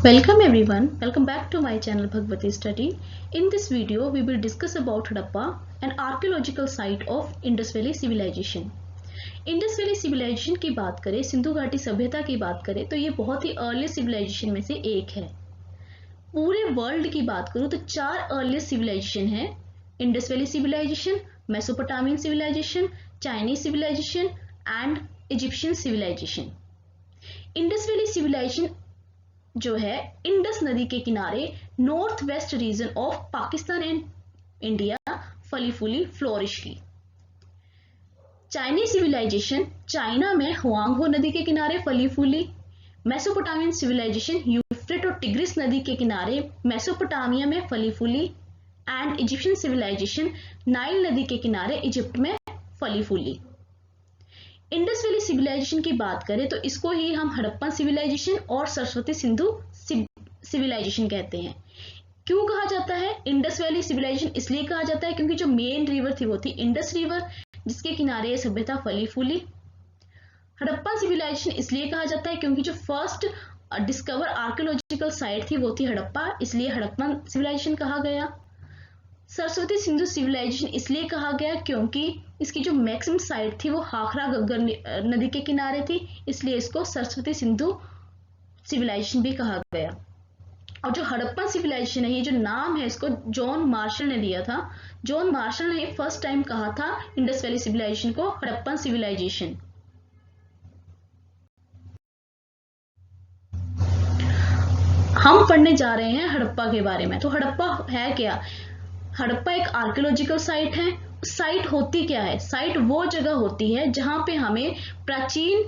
Welcome everyone, welcome back to my channel Bhagwati Study. In this video, we will discuss about Harappa, an archaeological site of Indus Valley Civilization. Indus valley civilisation की बात करें, सिंधु घाटी सभ्यता की बात करें तो ये बहुत ही अर्लीस्ट सिविलाइजेशन में से एक है। पूरे वर्ल्ड की बात करूं तो 4 अर्लीस्ट सिविलाइजेशन है: Indus valley civilisation, Mesopotamian civilisation, Chinese civilisation and Egyptian civilisation. Indus valley civilisation जो है इंडस नदी के किनारे north west region of Pakistan and India फली फूली फ्लोरिश की। चाइनीज सिविलाइजेशन चाइना में हुआंगहो नदी के किनारे फली फूली। मेसोपोटामियन सिविलाइजेशन यूफ्रेट और टिग्रिस नदी के किनारे मेसोपोटामिया में फली फूली। एंड इजिप्शियन सिविलाइजेशन नाइल नदी के किनारे इजिप्ट में फली फूली। इंडस वैली सिविलाइजेशन की बात करें तो इसको ही हम हड़प्पन सिविलाइजेशन और सरस्वती सिंधु सिविलाइजेशन कहते हैं। क्यों कहा जाता है इंडस वैली सिविलाइजेशन? इसलिए कहा जाता है क्योंकि जो मेन रिवर थी वो थी इंडस रिवर, जिसके किनारे ये सभ्यता फली फूली। हड़प्पन सिविलाइजेशन इसलिए कहा जाता है क्योंकि जो फर्स्ट डिस्कवर आर्कियोलॉजिकल साइट थी वो थी हड़प्पा, इसलिए हड़प्पन सिविलाइजेशन कहा गया। सरस्वती सिंधु सिविलाइजेशन इसलिए कहा गया क्योंकि इसकी जो मैक्सिमम साइट थी वो हाखरा गग्गर नदी के किनारे थी, इसलिए इसको सरस्वती सिंधु सिविलाइजेशन भी कहा गया। और जो हड़प्पन सिविलाइजेशन है, ये जो नाम है इसको जॉन मार्शल ने दिया था। जॉन मार्शल ने फर्स्ट टाइम कहा था इंडस वैली सिविलाइजेशन को हड़प्पन सिविलाइजेशन। हम पढ़ने जा रहे हैं हड़प्पा के बारे में। तो हड़प्पा है क्या? हड़प्पा एक आर्कियोलॉजिकल साइट है। साइट होती क्या है? साइट वो जगह होती है जहां पे हमें प्राचीन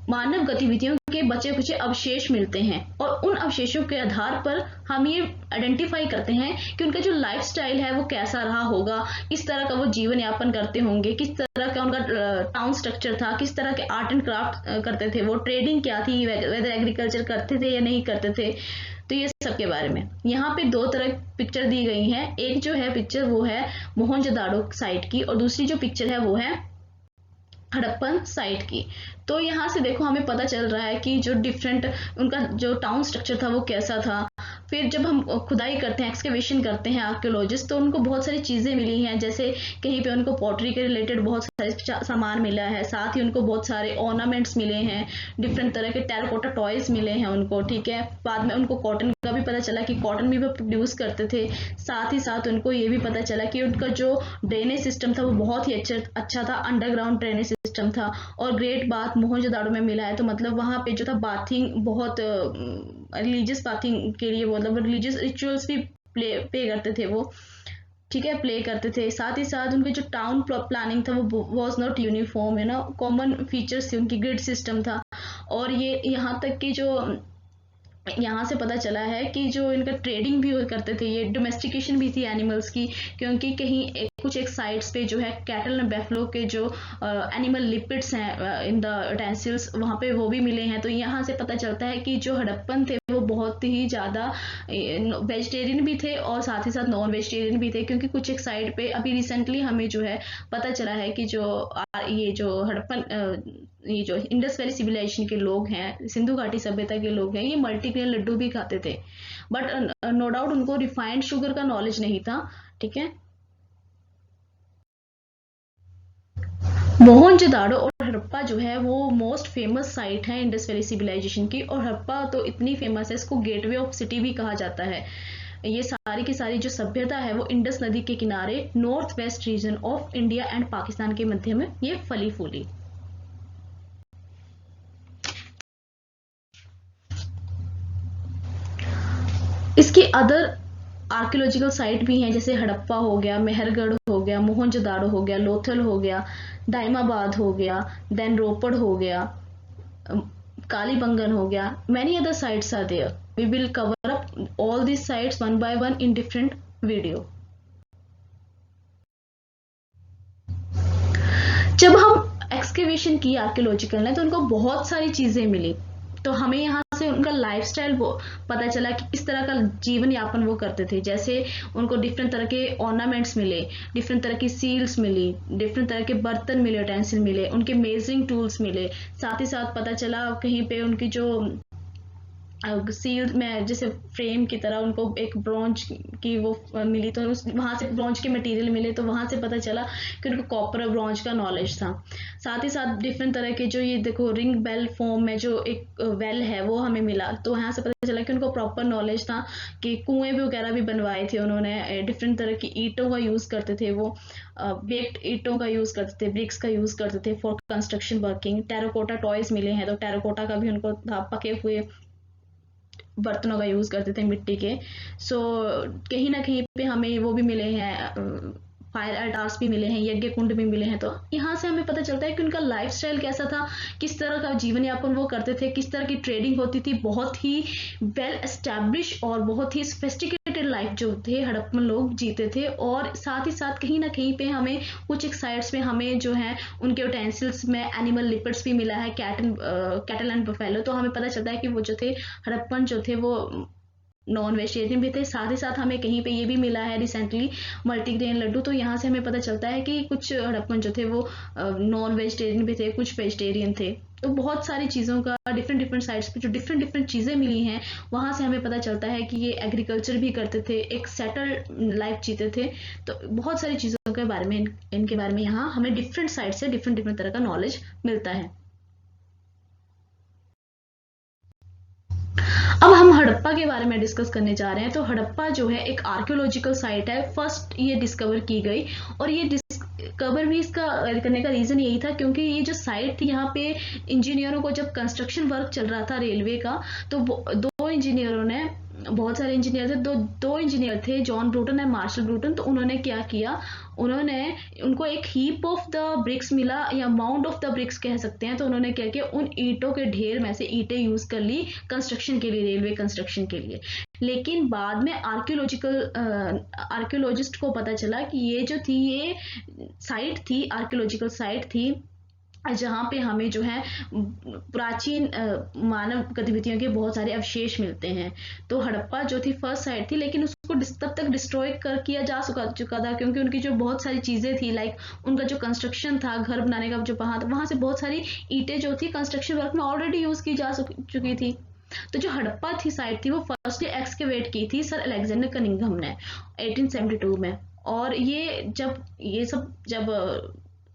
मानव गतिविधियों के बचे कुचे अवशेष मिलते हैं और उन अवशेषों के आधार पर हम ये आइडेंटिफाई करते हैं कि उनका जो लाइफस्टाइल है वो कैसा रहा होगा, किस तरह का वो जीवन यापन करते होंगे, किस तरह का उनका टाउन स्ट्रक्चर था, किस तरह के आर्ट एंड क्राफ्ट करते थे, वो ट्रेडिंग क्या थी, वेदर एग्रीकल्चर करते थे या नहीं करते थे। तो ये सब के बारे में यहाँ पे दो तरह पिक्चर दी गई हैं। एक जो है पिक्चर वो है मोहनजोदाड़ो साइट की और दूसरी जो पिक्चर है वो है हड़प्पन साइट की। तो यहाँ से देखो हमें पता चल रहा है कि जो डिफरेंट उनका जो टाउन स्ट्रक्चर था वो कैसा था। फिर जब हम खुदाई करते हैं, एक्सकेवेशन करते हैं आर्कियोलॉजिस्ट, तो उनको बहुत सारी चीजें मिली हैं। जैसे कहीं पे उनको पॉटरी के रिलेटेड बहुत सारे सामान मिला है, साथ ही उनको बहुत सारे ऑर्नामेंट्स मिले हैं, डिफरेंट तरह के टेराकोटा टॉयज मिले हैं उनको। ठीक है, बाद में उनको कॉटन का भी पता चला कि कॉटन भी वो प्रोड्यूस करते थे। साथ ही साथ उनको ये भी पता चला कि उनका जो ड्रेनेज सिस्टम था वो बहुत ही अच्छा था, अंडरग्राउंड ड्रेनेज सिस्टम था। और ग्रेट बाथ मोहनजोदाड़ो में मिला है, तो मतलब वहां पे जो था बाथिंग बहुत रिलीजियस बाथिंग के लिए, मतलब रिलीजियस रिचुअल्स भी पे करते थे वो। ठीक है, प्ले करते थे। साथ ही साथ उनके जो टाउन प्लानिंग था वो वॉज नॉट यूनिफॉर्म, है ना, कॉमन फीचर्स थे, उनकी ग्रिड सिस्टम था। और ये यहाँ तक कि जो यहाँ से पता चला है कि जो इनका ट्रेडिंग भी करते थे, ये डोमेस्टिकेशन भी थी एनिमल्स की, क्योंकि कहीं कुछ एक साइट्स पे जो है कैटल एंड बेफलो के जो एनिमल लिपिड्स हैं इन द यूटेंसिल्स, वहाँ पे वो भी मिले हैं। तो यहाँ से पता चलता है कि जो हड़प्पन थे वो बहुत ही ज़्यादा वेजिटेरियन भी थे और साथ ही साथ नॉन वेजिटेरियन भी थे, क्योंकि कुछ एक साइड पे अभी रिसेंटली हमें जो है पता चला है कि जो ये जो हड़प्पन ये जो इंडस वैली सिविलाइजेशन के लोग हैं, सिंधु घाटी सभ्यता के लोग हैं, ये मल्टीग्रेन लड्डू भी खाते थे। बट नो डाउट उनको रिफाइंड शुगर का नॉलेज नहीं था। ठीक है, मोहनजोदाड़ो और हड़प्पा जो है वो मोस्ट फेमस साइट है इंडस वैली सिविलाइजेशन की। और हड़प्पा तो इतनी फेमस है, इसको गेटवे ऑफ सिटी भी कहा जाता है। ये सारी की सारी जो सभ्यता है वो इंडस नदी के किनारे north west region of India and Pakistan के मध्य में ये फली फूली। इसकी अदर आर्कियोलॉजिकल साइट भी हैं, जैसे हड़प्पा हो गया, मेहरगढ़ हो गया, मोहनजोदाड़ो हो गया, लोथल हो गया, दाइमाबाद हो गया, देन रोपड़ हो गया, कालीबंगन हो गया। Many other sites are there. We will cover up all these sites one by one in different video. जब हम एक्सकेवेशन की आर्कियोलॉजिकल ने तो उनको बहुत सारी चीजें मिली, तो हमें यहाँ से उनका लाइफस्टाइल पता चला कि किस तरह का जीवन यापन वो करते थे। जैसे उनको डिफरेंट तरह के ऑर्नामेंट्स मिले, डिफरेंट तरह की सील्स मिली, डिफरेंट तरह के बर्तन मिले, यूटेंसिल मिले, उनके मेजरिंग टूल्स मिले। साथ ही साथ पता चला कहीं पे उनकी जो सील्ड में जैसे फ्रेम की तरह उनको एक ब्रॉन्ज की वो मिली, तो वहाँ से ब्रॉन्ज के मटेरियल मिले, तो वहाँ से पता चला कि उनको कॉपर और ब्रॉन्ज का नॉलेज था। साथ ही साथ डिफरेंट तरह के जो ये देखो रिंग बेल फॉर्म में जो एक वेल है वो हमें मिला, तो यहाँ से पता चला कि उनको प्रॉपर नॉलेज था कि कुएं भी वगैरह भी बनवाए थे उन्होंने, डिफरेंट तरह की ईंटों का यूज़ करते थे वो, बेक्ड ईंटों का यूज़ करते थे, ब्रिक्स का यूज़ करते थे for construction working. Terracotta toys मिले हैं, तो टेराकोटा का भी उनको था, पके हुए बर्तनों का यूज करते थे मिट्टी के। सो कहीं ना कहीं पे हमें वो भी मिले हैं, फायर अल्टार्स भी मिले हैं, यज्ञ कुंड भी मिले हैं। तो यहाँ से हमें पता चलता है कि उनका लाइफस्टाइल कैसा था, किस तरह का जीवन यापन वो करते थे, किस तरह की ट्रेडिंग होती थी। बहुत ही वेल एस्टैब्लिश और बहुत ही सोफिस्टिकेटेड लाइफ जो थे हड़प्पन लोग जीते थे। और साथ ही साथ कहीं ना कहीं पे हमें कुछ एक साइड्स में हमें जो है उनके यूटेंसिल्स में एनिमल लिपिड्स भी मिला है, कैटल एंड बफेलो। तो हमें पता चलता है कि वो जो थे हड़प्पन जो थे वो नॉन वेजिटेरियन भी थे। साथ ही साथ हमें कहीं पे ये भी मिला है रिसेंटली मल्टीग्रेन लड्डू, तो यहाँ से हमें पता चलता है कि कुछ हड़प्पन जो थे वो नॉन वेजिटेरियन भी थे, कुछ वेजिटेरियन थे। तो बहुत सारी चीज़ों का डिफरेंट डिफरेंट साइड्स पे जो डिफरेंट डिफरेंट चीज़ें मिली हैं, वहाँ से हमें पता चलता है कि ये एग्रीकल्चर भी करते थे, एक सेटल्ड लाइफ जीते थे। तो बहुत सारी चीज़ों के बारे में इनके बारे में यहाँ हमें डिफरेंट साइड से डिफरेंट डिफरेंट तरह का नॉलेज मिलता है। अब हम हड़प्पा के बारे में डिस्कस करने जा रहे हैं। तो हड़प्पा जो है एक आर्कियोलॉजिकल साइट है, फर्स्ट ये डिस्कवर की गई। और ये डिस्कवर भी इसका करने का रीजन यही था क्योंकि ये जो साइट थी यहाँ पे इंजीनियरों को जब कंस्ट्रक्शन वर्क चल रहा था रेलवे का, तो दो इंजीनियरों ने, बहुत सारे इंजीनियर थे, दो इंजीनियर थे, John Brunton and Marshall Brunton. तो उन्होंने क्या किया, उनको एक हीप ऑफ द ब्रिक्स मिला या माउंट ऑफ द ब्रिक्स कह सकते हैं। तो उन्होंने क्या किया, उन ईंटों के ढेर में से ईंटें यूज कर ली कंस्ट्रक्शन के लिए, रेलवे कंस्ट्रक्शन के लिए। लेकिन बाद में आर्कियोलॉजिस्ट को पता चला कि ये जो थी ये साइट थी, आर्कियोलॉजिकल साइट थी जहाँ पे हमें जो है प्राचीन मानव गतिविधियों के बहुत सारे अवशेष मिलते हैं। तो हड़प्पा जो थी फर्स्ट साइट थी, लेकिन उसको तब तक डिस्ट्रॉय किया जा चुका था क्योंकि उनकी जो बहुत सारी चीजें थी, लाइक उनका जो कंस्ट्रक्शन था, घर बनाने का जो वहां से बहुत सारी ईंटें जो थी कंस्ट्रक्शन वर्क में ऑलरेडी यूज की जा चुकी थी। तो जो हड़प्पा थी साइट थी वो फर्स्टली एक्सकेवेट की थी सर अलेक्जेंडर कनिंघम ने 1872 में। और जब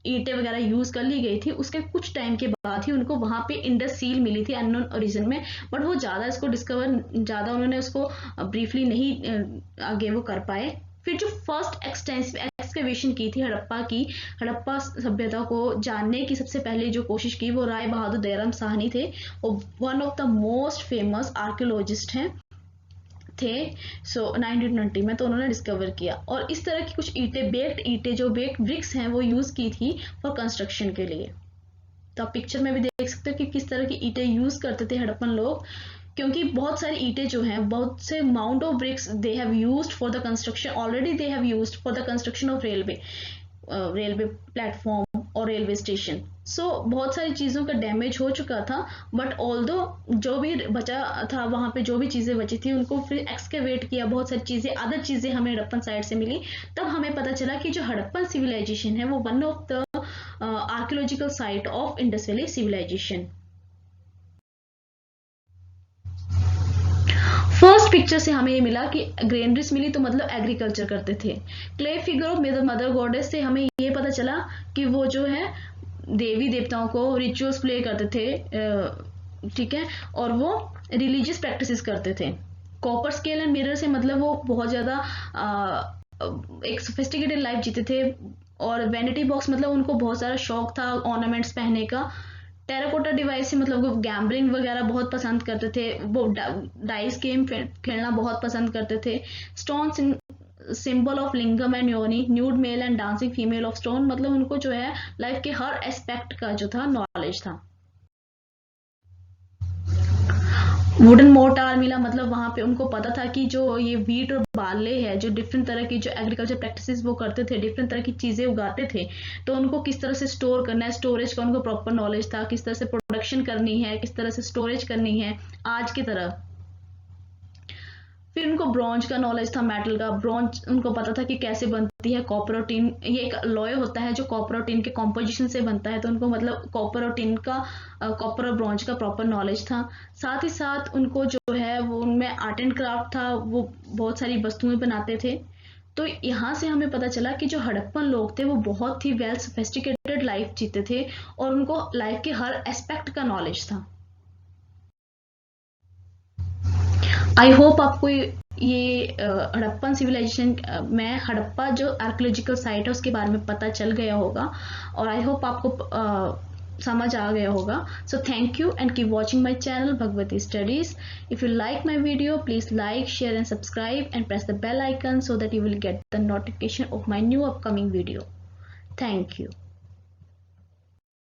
ईंटें वगैरह यूज कर ली गई थी, उसके कुछ टाइम के बाद ही उनको वहां पे इंडस सील मिली थी अननोन ओरिजिन में। बट वो ज्यादा उन्होंने उसको ब्रीफली नहीं आगे वो कर पाए। फिर जो फर्स्ट एक्सटेंसिव एक्सकवेशन की थी हड़प्पा सभ्यता को जानने की सबसे पहले जो कोशिश की वो राय बहादुर दयाराम साहनी थे। वो one of the most famous archaeologist हैं थे। सो 1920 में तो उन्होंने डिस्कवर किया। और इस तरह की कुछ बेक्ड ब्रिक्स हैं वो यूज की थी फॉर कंस्ट्रक्शन के लिए। तो आप पिक्चर में भी देख सकते हो कि किस तरह की ईंटें यूज करते थे हड़प्पन लोग, क्योंकि बहुत सारी ईंटें जो हैं, बहुत से mount of BRICS they have used for the construction, already they have used for the construction of railway platform और रेलवे स्टेशन। सो बहुत सारी चीज़ों का डैमेज हो चुका था, बट ऑल्दो जो भी बचा था वहाँ पे जो भी चीज़ें बची थी उनको फिर एक्सकेवेट किया, बहुत सारी चीज़ें अदर चीज़ें हमें हड़प्पन साइड से मिली। तब हमें पता चला कि जो हड़प्पन सिविलाइजेशन है वो one of the archaeological site of Indus valley civilisation. First picture से हमें ये मिला कि ग्रेनरीज मिली, तो मतलब एग्रीकल्चर करते थे। Clay figure of mother goddess से हमें ये पता चला कि वो जो है देवी देवताओं को रिचुअल्स प्ले करते थे, ठीक है, और वो रिलीजियस प्रैक्टिसेस करते थे। कॉपर स्केल एंड मिरर से मतलब वो बहुत ज्यादा एक सोफिस्टिकेटेड लाइफ जीते थे। और वैनिटी बॉक्स मतलब उनको बहुत सारा शौक था ऑर्नामेंट्स पहनने का। टेराकोटा डिवाइस से मतलब वो गैम्बलिंग वगैरह बहुत पसंद करते थे, वो डाइस गेम खेलना बहुत पसंद करते थे। Stone symbol of lingam and yoni, nude male and dancing female of stone, मतलब उनको जो है लाइफ के हर एस्पेक्ट का जो था नॉलेज था। वुडन मोर्टार मिला, मतलब वहां पे उनको पता था कि जो ये वीट और बार्ले है, जो डिफरेंट तरह की जो एग्रीकल्चर प्रैक्टिसेस वो करते थे, डिफरेंट तरह की चीजें उगाते थे, तो उनको किस तरह से स्टोर करना है, स्टोरेज का उनको प्रॉपर नॉलेज था, किस तरह से प्रोडक्शन करनी है, किस तरह से स्टोरेज करनी है आज की तरह। फिर उनको ब्रॉन्ज का नॉलेज था, मेटल का। ब्रॉन्ज उनको पता था कि कैसे बनती है कॉपर और टिन, ये एक लॉय होता है जो कॉपर और टिन के कॉम्पोजिशन से बनता है, तो उनको मतलब कॉपर और टिन का, कॉपर और ब्रॉन्ज का प्रॉपर नॉलेज था। साथ ही साथ उनको जो है वो उनमें आर्ट एंड क्राफ्ट था, वो बहुत सारी वस्तुएं बनाते थे। तो यहाँ से हमें पता चला कि जो हड़प्पन लोग थे वो बहुत ही वेल सोफिस्टिकेटेड लाइफ जीते थे और उनको लाइफ के हर एस्पेक्ट का नॉलेज था। आई होप आपको ये हड़प्पन सिविलाइजेशन में हड़प्पा जो आर्कियोलॉजिकल साइट है उसके बारे में पता चल गया होगा, और आई होप आपको समझ आ गया होगा। So thank you and keep watching my channel Bhagwati studies. If you like my video please like, share and subscribe and press the bell icon so that you will get the notification of my new upcoming video. Thank you.